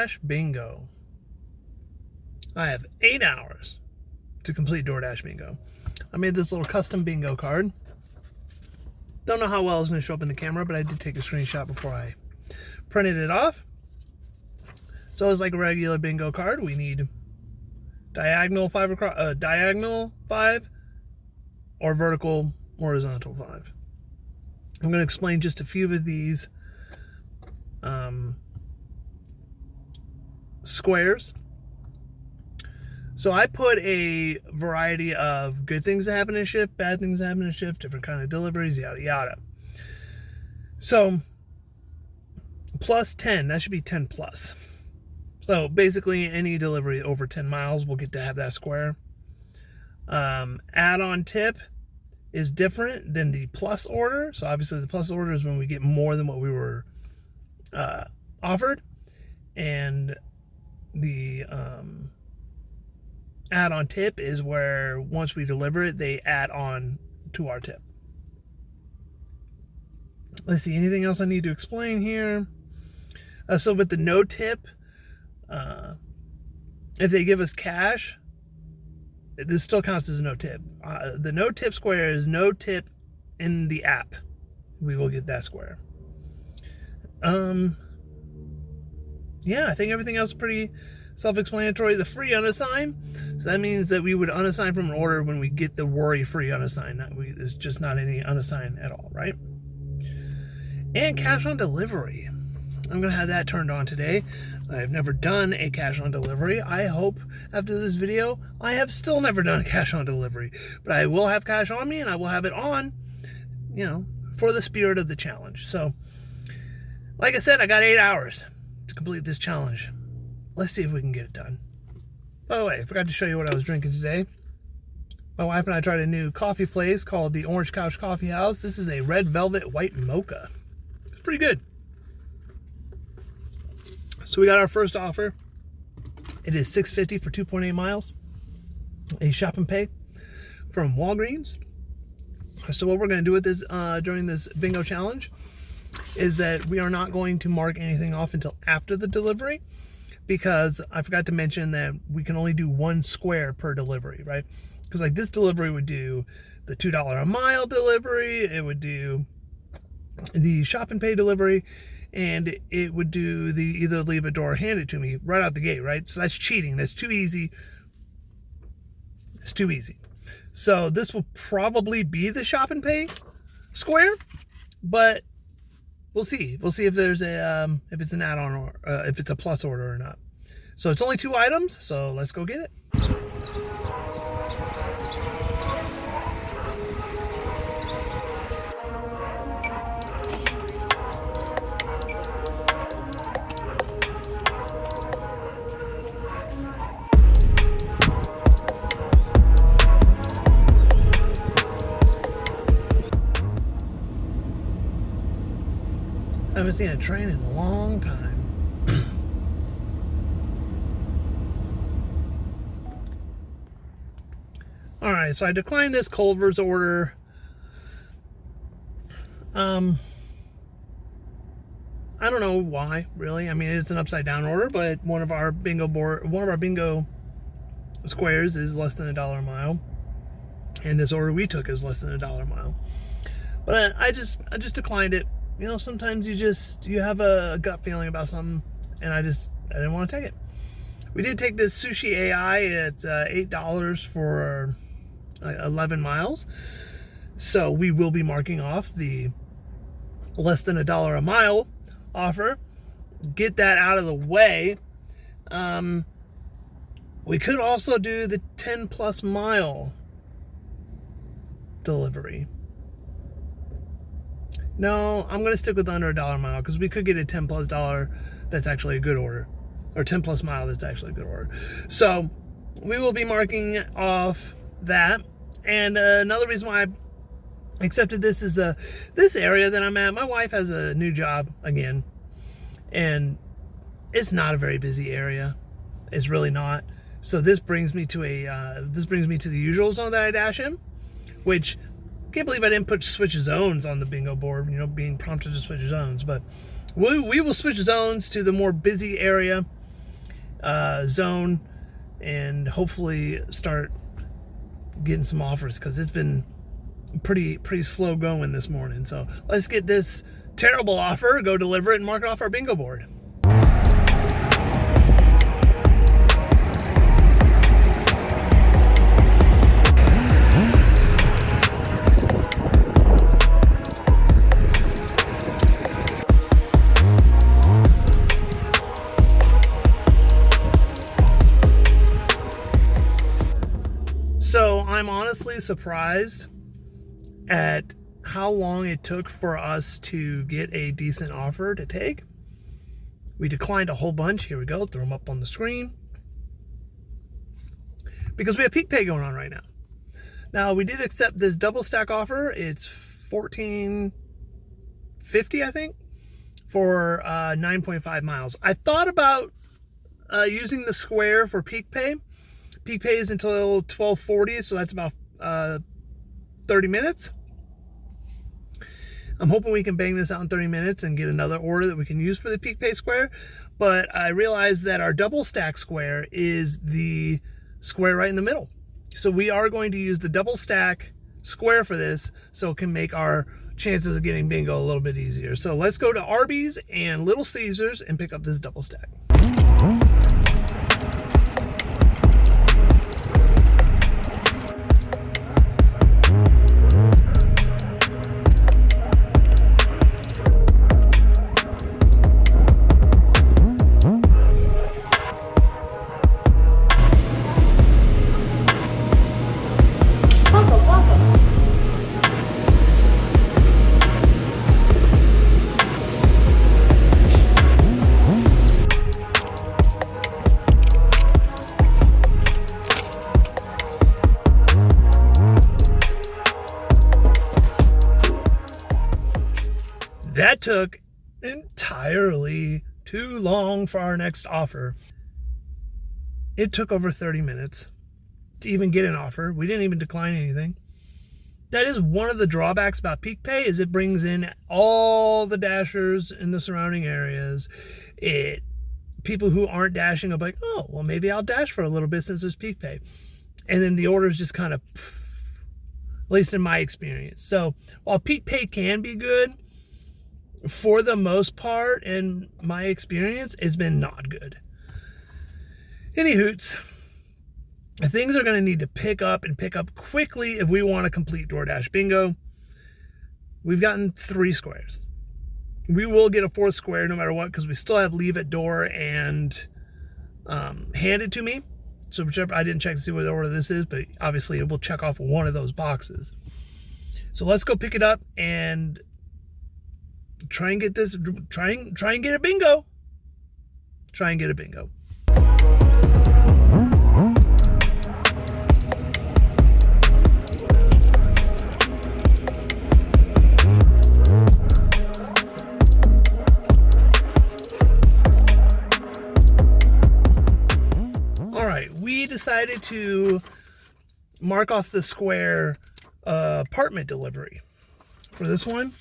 DoorDash Bingo. I have 8 hours to complete DoorDash Bingo. I made this little custom bingo card. Don't know how well it's going to show up in the camera, but I did take a screenshot before I printed it off. So it's like a regular bingo card. We need diagonal 5 across, diagonal 5 or vertical horizontal 5. I'm going to explain just a few of these squares. So I put a variety of good things that happen in shift, bad things that happen in shift, different kind of deliveries, yada yada. So plus 10, that should be 10 plus. So basically any delivery over 10 miles will get to have that square. Add-on tip is different than the plus order. So obviously the plus order is when we get more than what we were offered. And the add-on tip is where once we deliver it, they add on to our tip. Let's see, anything else I need to explain here? So with the no tip, if they give us cash, this still counts as no tip. The no tip square is no tip in the app. We will get that square. Yeah, I think everything else is pretty self-explanatory. The free unassigned, so that means that we would unassign from an order when we get the worry-free unassigned. It's just not any unassigned at all, right? And cash on delivery. I'm going to have that turned on today. I've never done a cash on delivery. I hope after this video, I have still never done a cash on delivery. But I will have cash on me, and I will have it on, you know, for the spirit of the challenge. So, like I said, I got 8 hours to complete this challenge. Let's see if we can get it done. By the way, I forgot to show you what I was drinking today. My wife and I tried a new coffee place called the Orange Couch Coffee House. This is a red velvet white mocha. It's pretty good. So we got our first offer. It is $6.50 for 2.8 miles. A shop and pay from Walgreens. So what we're going to do with this during this bingo challenge is that we are not going to mark anything off until after the delivery, because I forgot to mention that we can only do one square per delivery, right? Because like this delivery would do the $2 a mile delivery, it would do the shop and pay delivery, and it would do the either leave a door or hand it to me right out the gate, right? So that's cheating. That's too easy. It's too easy. So this will probably be the shop and pay square, but we'll see. We'll see if there's a if it's an add-on or if it's a plus order or not. So it's only 2 items, so let's go get it. I haven't seen a train in a long time. All right, so I declined this Culver's order. I don't know why, really. I mean, it's an upside down order, but one of our bingo squares is less than $1 a mile, and this order we took is less than $1 a mile. But I just declined it. You know, sometimes you have a gut feeling about something, and I didn't want to take it. We did take this Sushi AI at $8 for 11 miles. So we will be marking off the less than $1 a mile offer. Get that out of the way. We could also do the 10 plus mile delivery. No, I'm going to stick with under $1 a mile because we could get a 10 plus dollar that's actually a good order, or 10 plus mile that's actually a good order. So we will be marking off that. And another reason why I accepted this is this area that I'm at. My wife has a new job again, and it's not a very busy area. It's really not. So this brings me to the usual zone that I dash in, which I can't believe I didn't put switch zones on the bingo board, you know, being prompted to switch zones. But we will switch zones to the more busy area zone and hopefully start getting some offers, because it's been pretty slow going this morning. So let's get this terrible offer, go deliver it, and mark it off our bingo board. So I'm honestly surprised at how long it took for us to get a decent offer to take. We declined a whole bunch. Here we go. Throw them up on the screen. Because we have peak pay going on right now. Now, we did accept this double stack offer. It's $14.50, I think, for 9.5 miles. I thought about using the square for peak pay. Peak pay is until 12:40, so that's about 30 minutes. I'm hoping we can bang this out in 30 minutes and get another order that we can use for the peak pay square. But I realized that our double stack square is the square right in the middle. So we are going to use the double stack square for this, so it can make our chances of getting bingo a little bit easier. So let's go to Arby's and Little Caesars and pick up this double stack. That took entirely too long for our next offer. It took over 30 minutes to even get an offer. We didn't even decline anything. That is one of the drawbacks about peak pay, is it brings in all the dashers in the surrounding areas. People who aren't dashing are like, oh, well, maybe I'll dash for a little bit since there's peak pay. And then the orders just kind of, at least in my experience. So while peak pay can be good, for the most part, in my experience, it's been not good. Any hoots, things are going to need to pick up quickly if we want to complete DoorDash Bingo. We've gotten 3 squares. We will get a 4th square no matter what, because we still have leave at door and hand it to me. So whichever, I didn't check to see what order this is, but obviously it will check off one of those boxes. So let's go pick it up and try and get this, try and get a bingo. Try and get a bingo. All right, we decided to mark off the square apartment delivery for this one.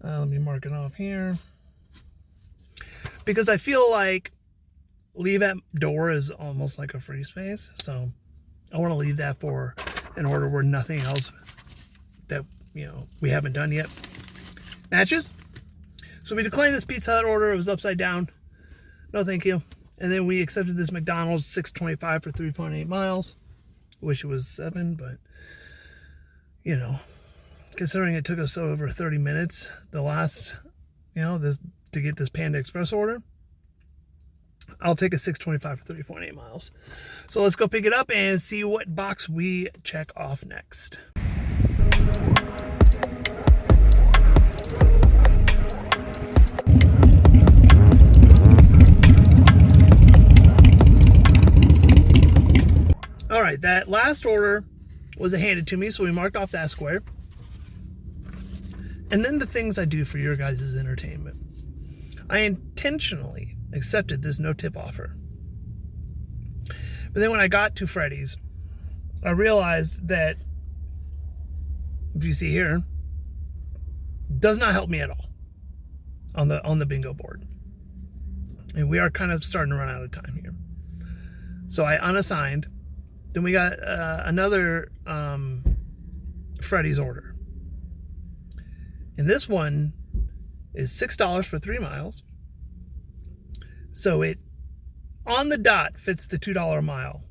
Let me mark it off here, because I feel like leave at door is almost like a free space. So I want to leave that for an order where nothing else that, we haven't done yet matches. So we declined this Pizza Hut order. It was upside down. No, thank you. And then we accepted this McDonald's $6.25 for 3.8 miles. Wish it was 7, but considering it took us over 30 minutes, the last, this to get this Panda Express order, I'll take a $6.25 for 3.8 miles. So let's go pick it up and see what box we check off next. All right, that last order was handed to me, so we marked off that square. And then the things I do for your guys' entertainment. I intentionally accepted this no-tip offer. But then when I got to Freddy's, I realized that, if you see here, does not help me at all on the bingo board. And we are kind of starting to run out of time here. So I unassigned. Then we got another Freddy's order. And this one is $6 for 3 miles. So it, on the dot, fits the $2 a mile.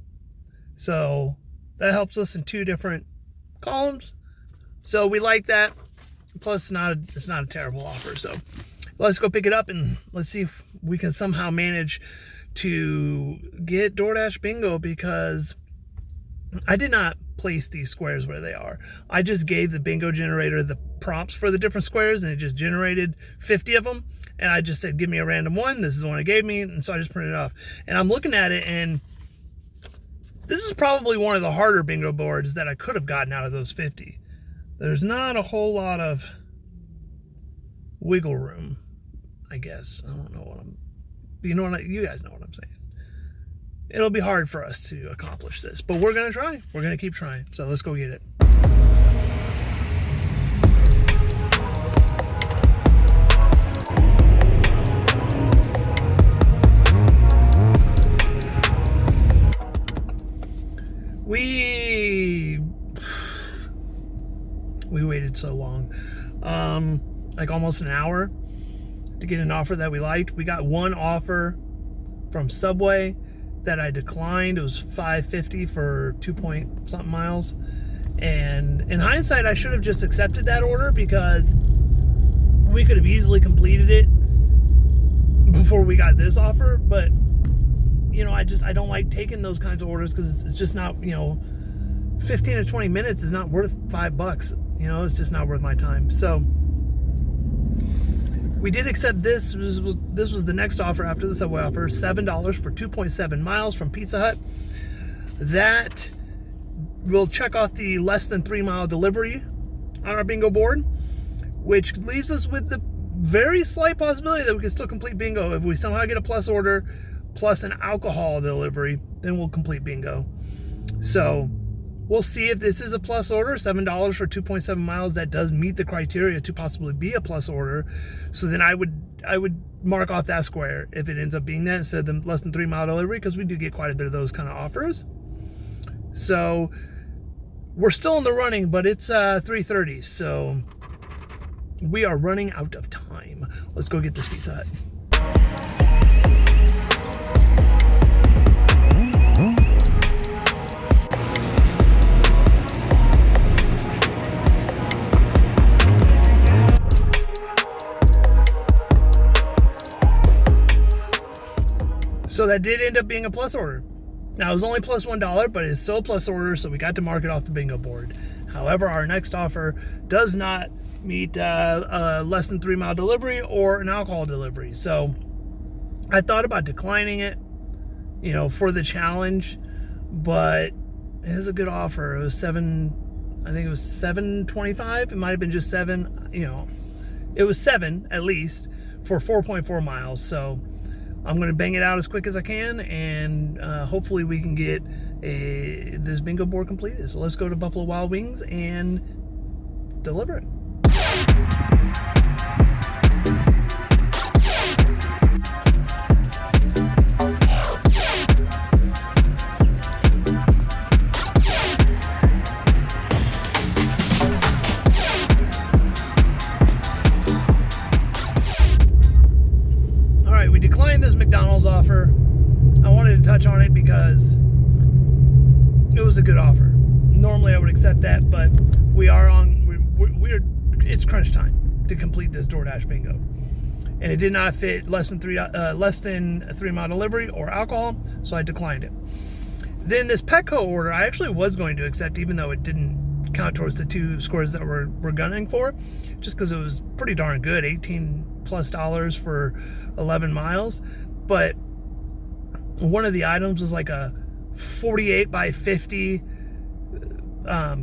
So that helps us in 2 different columns. So we like that. Plus, it's not a terrible offer. So let's go pick it up and let's see if we can somehow manage to get DoorDash Bingo, because I did not place these squares where they are. I just gave the bingo generator the prompts for the different squares, and it just generated 50 of them. And I just said, give me a random one. This is the one it gave me. And so I just printed it off. And I'm looking at it, and this is probably one of the harder bingo boards that I could have gotten out of those 50. There's not a whole lot of wiggle room, I guess. I don't know what you guys know what I'm saying. It'll be hard for us to accomplish this, but we're going to try. We're going to keep trying. So let's go get it. We waited so long, like almost an hour to get an offer that we liked. We got one offer from Subway that I declined. It was $5.50 for 2-point-something miles. And in hindsight, I should have just accepted that order, because we could have easily completed it before we got this offer. But, you know, I don't like taking those kinds of orders, because it's just not, 15 to 20 minutes is not worth $5. It's just not worth my time. So we did accept this. This was the next offer after the Subway offer, $7 for 2.7 miles from Pizza Hut. That will check off the less than 3 mile delivery on our bingo board, which leaves us with the very slight possibility that we can still complete bingo. If we somehow get a plus order plus an alcohol delivery, then we'll complete bingo. So we'll see if this is a plus order. $7 for 2.7 miles. That does meet the criteria to possibly be a plus order. So then I would mark off that square if it ends up being that, instead of the less than 3 mile delivery, because we do get quite a bit of those kind of offers. So we're still in the running, but it's 3:30, so we are running out of time. Let's go get this Pizza Hut. So that did end up being a plus order. Now, it was only plus $1, but it's still a plus order, so we got to mark it off the bingo board. However, our next offer does not meet less than 3 mile delivery or an alcohol delivery. So I thought about declining it, for the challenge, but it is a good offer. It was I think it was $7.25. It might have been just 7, it was 7 at least for 4.4 miles. So I'm going to bang it out as quick as I can, and hopefully we can get this bingo board completed. So let's go to Buffalo Wild Wings and deliver it. Declined this McDonald's offer. I wanted to touch on it because it was a good offer. Normally I would accept that, but it's crunch time to complete this DoorDash Bingo, and it did not fit less than 3 mile delivery or alcohol, so I declined it. Then this Petco order I actually was going to accept, even though it didn't count towards the 2 scores that we're gunning for, just because it was pretty darn good, $18+ for 11 miles. But one of the items was like a 48 by 50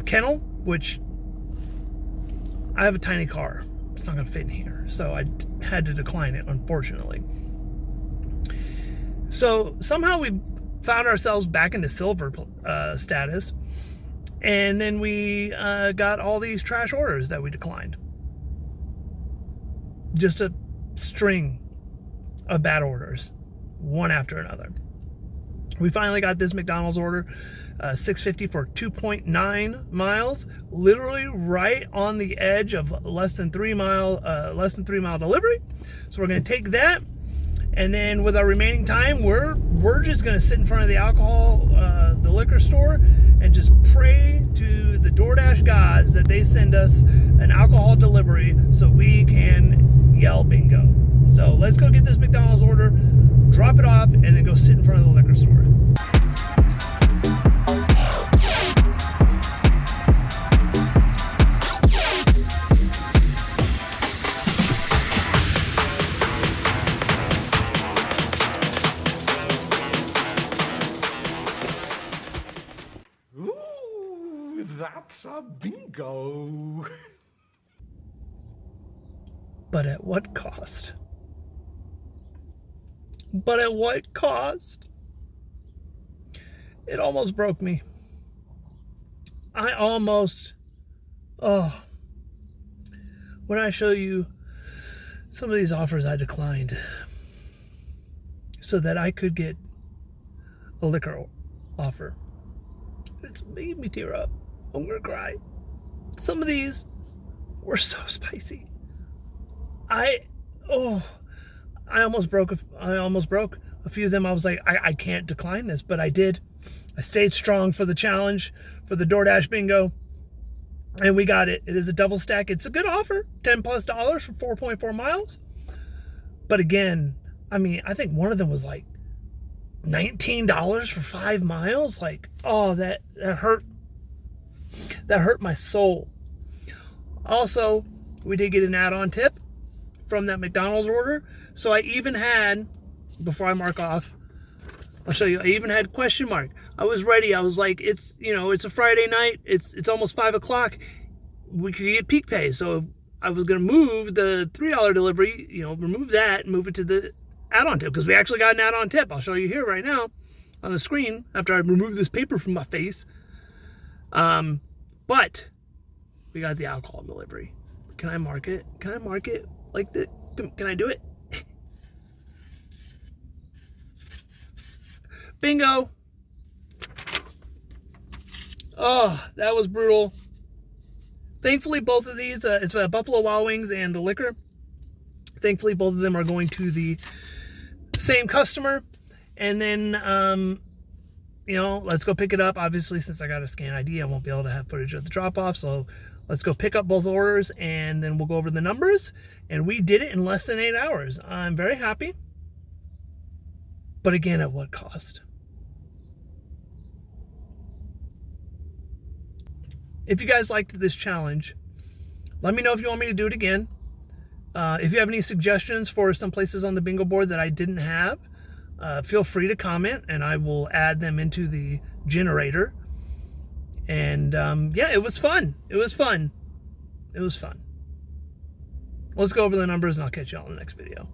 kennel, which I have a tiny car. It's not going to fit in here, so I had to decline it, unfortunately. So somehow we found ourselves back into silver status, and then we got all these trash orders that we declined. Just a string of bad orders. one after another. We finally got this McDonald's order, $6.50 for 2.9 miles, literally right on the edge of less than 3 mile delivery. So we're going to take that, and then with our remaining time, we're just going to sit in front of the liquor store, and just pray to the DoorDash gods that they send us an alcohol delivery so we can yell bingo. So let's go get this McDonald's order, drop it off, and then go sit in front of the liquor store. Ooh, that's a bingo. But at what cost? But at what cost? It almost broke me. When I show you some of these offers I declined so that I could get a liquor offer, it's made me tear up. I'm gonna cry. Some of these were so spicy. I almost broke. A few of them I was like, I can't decline this, but I did. I stayed strong for the challenge, for the DoorDash Bingo, and we got it. It is a double stack. It's a good offer, $10+ for 4.4 miles. But again, I mean, I think one of them was like $19 for 5 miles. Like, oh, that hurt. That hurt my soul. Also, we did get an add-on tip from that McDonald's order. So I even had, before I mark off, I'll show you, I even had question mark. I was ready. I was like, it's a Friday night. It's almost 5 o'clock. We could get peak pay. So I was going to move the $3 delivery, remove that and move it to the add-on tip, because we actually got an add-on tip. I'll show you here right now on the screen after I remove this paper from my face. But we got the alcohol delivery. Can I mark it? Like that? Can I do it? Bingo. Oh, that was brutal. Thankfully, both of these, it's Buffalo Wild Wings and the liquor. Thankfully, both of them are going to the same customer. And then, let's go pick it up. Obviously, since I got a scan ID, I won't be able to have footage of the drop-off. So let's go pick up both orders, and then we'll go over the numbers. And we did it in less than 8 hours. I'm very happy. But again, at what cost? If you guys liked this challenge, let me know if you want me to do it again. If you have any suggestions for some places on the bingo board that I didn't have, feel free to comment, and I will add them into the generator. And it was fun. Let's go over the numbers, and I'll catch you all in the next video.